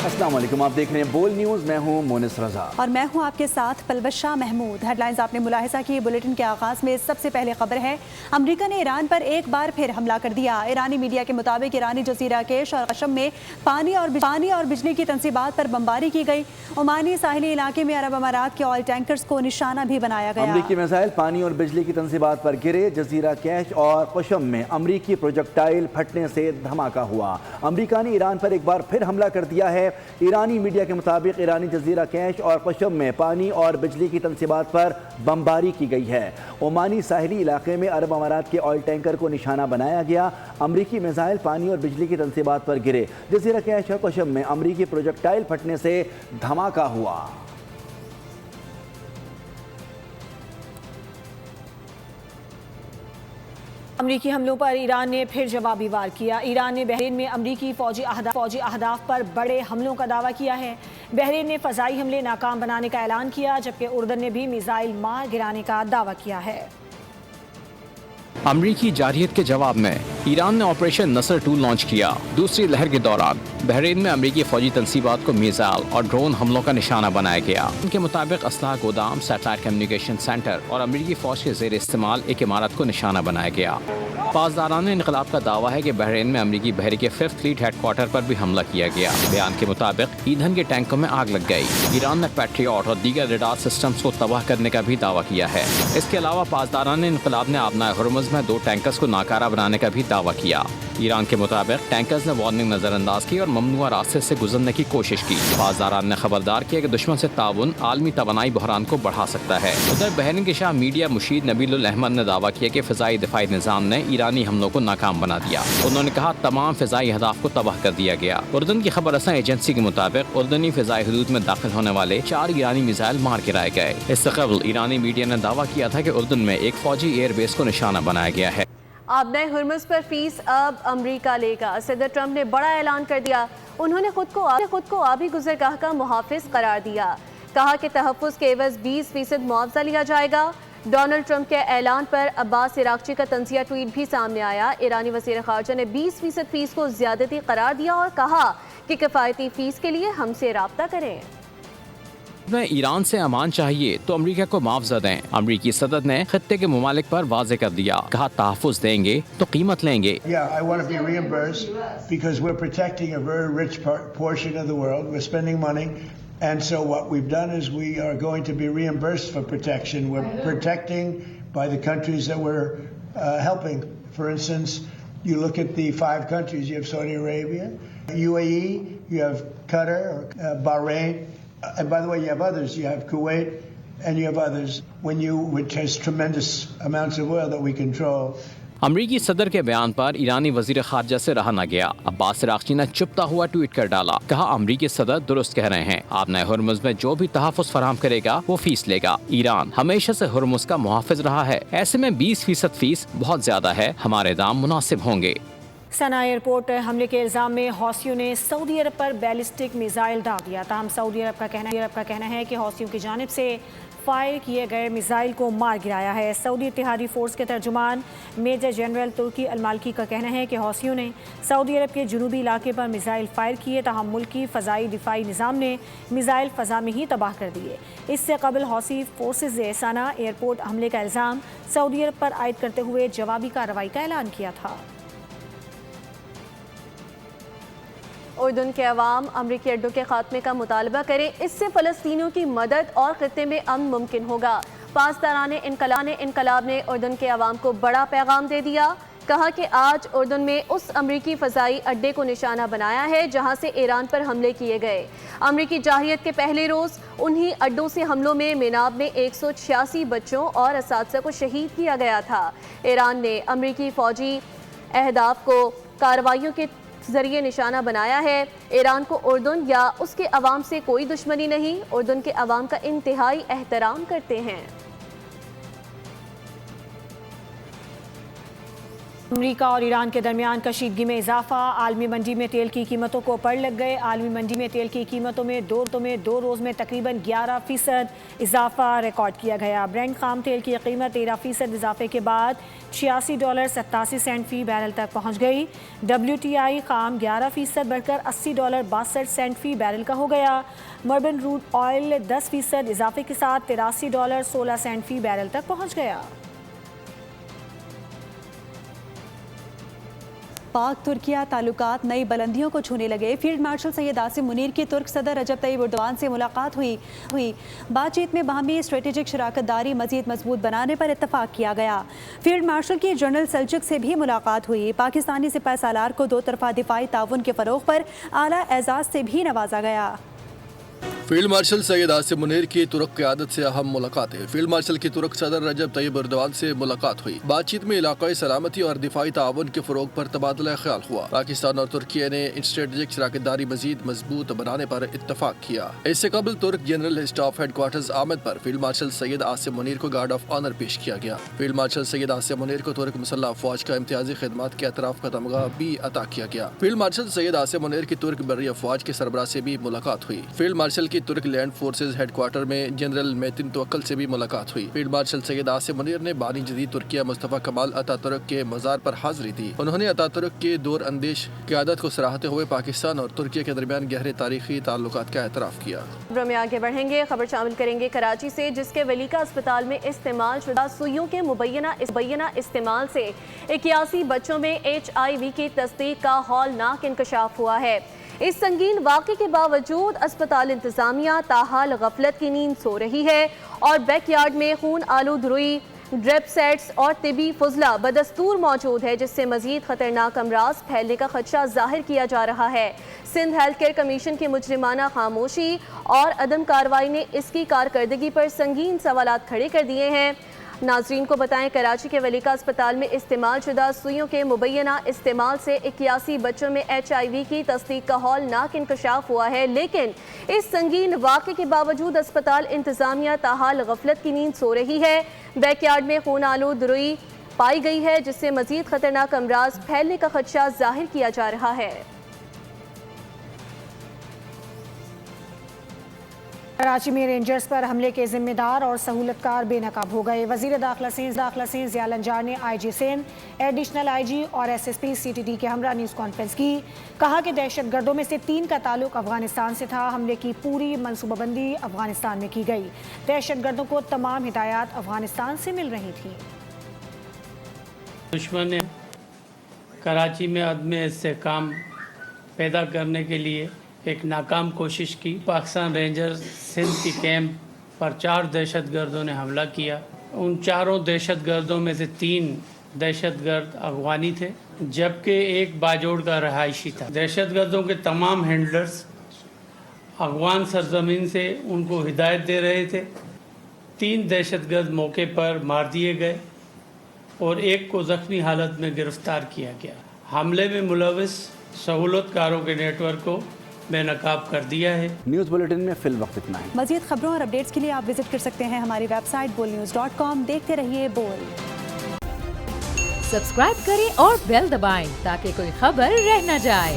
السلام علیکم، آپ دیکھ رہے ہیں بول نیوز، میں ہوں مونس رضا اور میں ہوں آپ کے ساتھ پلوشہ محمود۔ ہیڈ لائنز آپ نے ملاحظہ کی۔ بلیٹن کے آغاز میں سب سے پہلے خبر ہے، امریکہ نے ایران پر ایک بار پھر حملہ کر دیا۔ ایرانی میڈیا کے مطابق ایرانی جزیرہ کیش اور قشم میں پانی اور بجلی کی تنصیبات پر بمباری کی گئی۔ عمانی ساحلی علاقے میں عرب امارات کے آئل ٹینکرز کو نشانہ بھی بنایا گیا۔ امریکی میزائل پانی اور بجلی کی تنصیبات پر گرے۔ جزیرہ کیش اور قشم میں امریکی پروجیکٹائل پھٹنے سے دھماکہ ہوا۔ امریکہ نے ایران پر ایک بار پھر حملہ کر دیا ہے۔ ایرانی میڈیا کے مطابق ایرانی جزیرہ کیش اور قشم میں پانی اور بجلی کی تنصیبات پر بمباری کی گئی ہے۔ عمانی ساحلی علاقے میں عرب امارات کے آئل ٹینکر کو نشانہ بنایا گیا۔ امریکی میزائل پانی اور بجلی کی تنصیبات پر گرے۔ جزیرہ کیش اور قشم میں امریکی پروجیکٹائل پھٹنے سے دھماکہ ہوا۔ امریکی حملوں پر ایران نے پھر جوابی وار کیا۔ ایران نے بحرین میں امریکی فوجی اہداف پر بڑے حملوں کا دعویٰ کیا ہے۔ بحرین نے فضائی حملے ناکام بنانے کا اعلان کیا، جبکہ اردن نے بھی میزائل مار گرانے کا دعویٰ کیا ہے۔ امریکی جارحیت کے جواب میں ایران نے آپریشن نصر 2 لانچ کیا۔ دوسری لہر کے دوران بحرین میں امریکی فوجی تنصیبات کو میزائل اور ڈرون حملوں کا نشانہ بنایا گیا۔ ان کے مطابق اسلحہ گودام، سیٹلائٹ کمیونیکیشن سینٹر اور امریکی فوج کے زیر استعمال ایک عمارت کو نشانہ بنایا گیا۔ پاسداران انقلاب کا دعویٰ ہے کہ بحرین میں امریکی بحری کے 5th فلیٹ ہیڈ کوارٹر پر بھی حملہ کیا گیا۔ بیان کے مطابق ایندھن کے ٹینکوں میں آگ لگ گئی۔ ایران نے پیٹریوٹ اور دیگر ریڈار سسٹمز کو تباہ کرنے کا بھی دعویٰ کیا ہے۔ اس کے علاوہ پاسداران انقلاب نے آبنائے ہرمز میں 2 ٹینکرز کو ناکارہ بنانے کا بھی دعویٰ کیا۔ ایران کے مطابق ٹینکرز نے وارننگ نظر انداز کی اور ممنوعہ راستے سے گزرنے کی کوشش کی۔ پاسداران نے خبردار کیا کہ دشمن سے تعاون عالمی توانائی بحران کو بڑھا سکتا ہے۔ ادھر بحرین کے شاہ میڈیا مشیر نبیل الاحمد نے دعویٰ کیا کہ فضائی دفاعی نظام نے ایرانی حملوں کو ناکام بنا دیا۔ انہوں نے کہا تمام فضائی اہداف کو تباہ کر دیا گیا۔ اردن کی خبر رساں ایجنسی کے مطابق اردنی فضائی حدود میں داخل ہونے والے 4 ایرانی میزائل مار گرائے گئے۔ اس سے قبل ایرانی میڈیا نے دعویٰ کیا تھا کہ اردن میں ایک فوجی ایئر بیس کو نشانہ بنایا گیا ہے۔ آبنائے ہرمز پر فیس اب امریکہ لے گا۔ صدر ٹرمپ نے بڑا اعلان کر دیا۔ انہوں نے خود کو آبی گزرگاہ کا محافظ قرار دیا۔ کہا کہ تحفظ کے عوض 20% معاوضہ لیا جائے گا۔ ڈونلڈ ٹرمپ کے اعلان پر عباس عراقچی کا طنزیہ ٹویٹ بھی سامنے آیا۔ ایرانی وزیر خارجہ نے 20% فیس کو زیادتی قرار دیا اور کہا کہ کفایتی فیس کے لیے ہم سے رابطہ کریں۔ میں ایران سے امان چاہیے تو امریکہ کو معاوضہ دیں۔ امریکی صدر نے خطے کے ممالک پر واضح کر دیا، کہا تحفظ دیں گے تو قیمت لیں گے۔ Yeah, I want to be reimbursed because we're protecting a very rich portion of the world. We're spending money. And so what we've done is we are going to be reimbursed for protection. We're protecting by the countries that we're helping. For instance, you look at the 5 countries. You have Saudi Arabia, UAE, you have Qatar, Bahrain. And by the way, you have others. You have Kuwait and you have others. Which has tremendous amounts of oil that we control. امریکی صدر کے بیان پر ایرانی وزیر خارجہ سے رہا نہ گیا۔ عباس عراقچی نے چپتا ہوا ٹویٹ کر ڈالا، کہا امریکی صدر درست کہہ رہے ہیں، آبنائے ہرمز میں جو بھی تحفظ فراہم کرے گا وہ فیس لے گا۔ ایران ہمیشہ سے ہرمز کا محافظ رہا ہے، ایسے میں 20% فیس بہت زیادہ ہے، ہمارے دام مناسب ہوں گے۔ سنا ایئرپورٹ حملے کے الزام میں حوثیوں نے سعودی عرب پر بیلسٹک میزائل داغ دیا۔ تاہم سعودی عرب کا کہنا ہے کہ حوثیوں کی جانب سے فائر کیے گئے میزائل کو مار گرایا ہے۔ سعودی اتحادی فورس کے ترجمان میجر جنرل ترکی المالکی کا کہنا ہے کہ حوثیوں نے سعودی عرب کے جنوبی علاقے پر میزائل فائر کیے، تاہم ملکی فضائی دفاعی نظام نے میزائل فضا میں ہی تباہ کر دیے۔ اس سے قبل حوثی فورسز نے سنا ایئرپورٹ حملے کا الزام سعودی عرب پر عائد کرتے ہوئے جوابی کارروائی کا اعلان کیا تھا۔ اردن کے عوام امریکی اڈوں کے خاتمے کا مطالبہ کریں، اس سے فلسطینیوں کی مدد اور خطے میں امن ممکن ہوگا۔ پاسداران انقلاب نے اردن کے عوام کو بڑا پیغام دے دیا۔ کہا کہ آج اردن میں اس امریکی فضائی اڈے کو نشانہ بنایا ہے جہاں سے ایران پر حملے کیے گئے۔ امریکی جارحیت کے پہلے روز انہی اڈوں سے حملوں میں میناب میں 186 بچوں اور اساتذہ کو شہید کیا گیا تھا۔ ایران نے امریکی فوجی اہداف کو کارروائیوں کے ذریعے نشانہ بنایا ہے۔ ایران کو اردن یا اس کے عوام سے کوئی دشمنی نہیں، اردن کے عوام کا انتہائی احترام کرتے ہیں۔ امریکہ اور ایران کے درمیان کشیدگی میں اضافہ، عالمی منڈی میں تیل کی قیمتوں کو پڑ لگ گئے۔ عالمی منڈی میں تیل کی قیمتوں میں دو روز میں تقریباً 11% اضافہ ریکارڈ کیا گیا۔ برینٹ خام تیل کی قیمت 13% اضافے کے بعد $86.87 فی بیرل تک پہنچ گئی۔ WTI خام 11% بڑھ کر $80.62 فی بیرل کا ہو گیا۔ مربن روٹ آئل 10% اضافے کے ساتھ $83.16 فی بیرل تک پہنچ گیا۔ پاک ترکیہ تعلقات نئی بلندیوں کو چھونے لگے۔ فیلڈ مارشل سید عاصم منیر کی ترک صدر رجب طیب ایردوان سے ملاقات ہوئی۔ بات چیت میں باہمی اسٹریٹجک شراکت داری مزید مضبوط بنانے پر اتفاق کیا گیا۔ فیلڈ مارشل کی جنرل سلچک سے بھی ملاقات ہوئی۔ پاکستانی سپہ سالار کو دو طرفہ دفاعی تعاون کے فروغ پر اعلیٰ اعزاز سے بھی نوازا گیا۔ فیلڈ مارشل سید عاصم منیر کی ترک قیادت سے اہم ملاقاتیں۔ فیلڈ مارشل کی ترک صدر رجب طیب ایردوان سے ملاقات ہوئی۔ بات چیت میں علاقائی سلامتی اور دفاعی تعاون کے فروغ پر تبادلہ خیال ہوا۔ پاکستان اور ترکیہ نے اسٹریٹجک شراکت داری مزید مضبوط بنانے پر اتفاق کیا۔ اس سے قبل ترک جنرل اسٹاف ہیڈ کوارٹرز آمد پر فیلڈ مارشل سید عاصم منیر کو گارڈ آف آنر پیش کیا گیا۔ فیلڈ مارشل سید عاصم منیر کو ترک مسلح افواج کا امتیازی خدمات کے اعتراف کا تمغہ بھی عطا کیا گیا۔ فیلڈ مارشل سید عاصم منیر کی ترک بری افواج کے سربراہ سے بھی ملاقات ہوئی۔ فیلڈ مارشل کی ترک لینڈ فورسز ہیڈ کوارٹر میں جنرل میتن توکل سے بھی ملاقات ہوئی۔ فیلڈ مارشل سید عاصم منیر نے بانی جدید ترکیہ مصطفیٰ کمال اتہ ترک کے مزار پر حاضری دی۔ انہوں نے اتہ ترک کے دور اندیش قیادت کو سراہتے ہوئے پاکستان اور ترکیہ کے درمیان گہرے تاریخی تعلقات کا اعتراف کیا۔ خبروں میں آگے بڑھیں گے، خبر شامل کریں گے کراچی سے، جس کے ولیکا اسپتال میں استعمال شدہ سوئیوں کے مبینہ استعمال سے 81 بچوں میں HIV کی تصدیق کا ہولناک انکشاف ہوا ہے۔ اس سنگین واقعے کے باوجود اسپتال انتظامیہ تاحال غفلت کی نیند سو رہی ہے اور بیک یارڈ میں خون آلود روئی، ڈرپ سیٹس اور طبی فضلہ بدستور موجود ہے، جس سے مزید خطرناک امراض پھیلنے کا خدشہ ظاہر کیا جا رہا ہے۔ سندھ ہیلتھ کیئر کمیشن کی مجرمانہ خاموشی اور عدم کارروائی نے اس کی کارکردگی پر سنگین سوالات کھڑے کر دیے ہیں۔ ناظرین کو بتائیں، کراچی کے ولیکا اسپتال میں استعمال شدہ سوئیوں کے مبینہ استعمال سے 81 بچوں میں HIV کی تصدیق کا ہولناک انکشاف ہوا ہے، لیکن اس سنگین واقعے کے باوجود اسپتال انتظامیہ تاحال غفلت کی نیند سو رہی ہے۔ بیک یارڈ میں خون آلود روئی پائی گئی ہے، جس سے مزید خطرناک امراض پھیلنے کا خدشہ ظاہر کیا جا رہا ہے۔ کراچی میں رینجرز پر حملے کے ذمہ دار اور سہولت کار بے نقاب ہو گئے۔ وزیر داخلہ سے ضیاء الانجار نے IG سندھ، ایڈیشنل IG اور SSP CTD کے ہمراہ نیوز کانفرنس کی۔ کہا کہ دہشت گردوں میں سے 3 کا تعلق افغانستان سے تھا۔ حملے کی پوری منصوبہ بندی افغانستان میں کی گئی۔ دہشت گردوں کو تمام ہدایات افغانستان سے مل رہی تھیں۔ دشمن نے کراچی میں عدم استحکام پیدا کرنے کے لیے ایک ناکام کوشش کی۔ پاکستان رینجرز سندھ کی کیمپ پر 4 دہشت گردوں نے حملہ کیا۔ ان 4 دہشت گردوں میں سے 3 دہشت گرد افغانی تھے، جبکہ ایک باجوڑ کا رہائشی تھا۔ دہشت گردوں کے تمام ہینڈلرز افغان سرزمین سے ان کو ہدایت دے رہے تھے۔ 3 دہشت گرد موقع پر مار دیے گئے اور ایک کو زخمی حالت میں گرفتار کیا گیا۔ حملے میں ملوث سہولت کاروں کے نیٹ ورک کو بے نقاب کر دیا ہے۔ نیوز بلیٹن میں فی الوقت اتنا ہے۔ مزید خبروں اور اپڈیٹس کے لیے آپ وزٹ کر سکتے ہیں ہماری ویب سائٹ bolnews.com۔ دیکھتے رہیے بول۔ سبسکرائب کریں اور بیل دبائیں تاکہ کوئی خبر رہ نہ جائے۔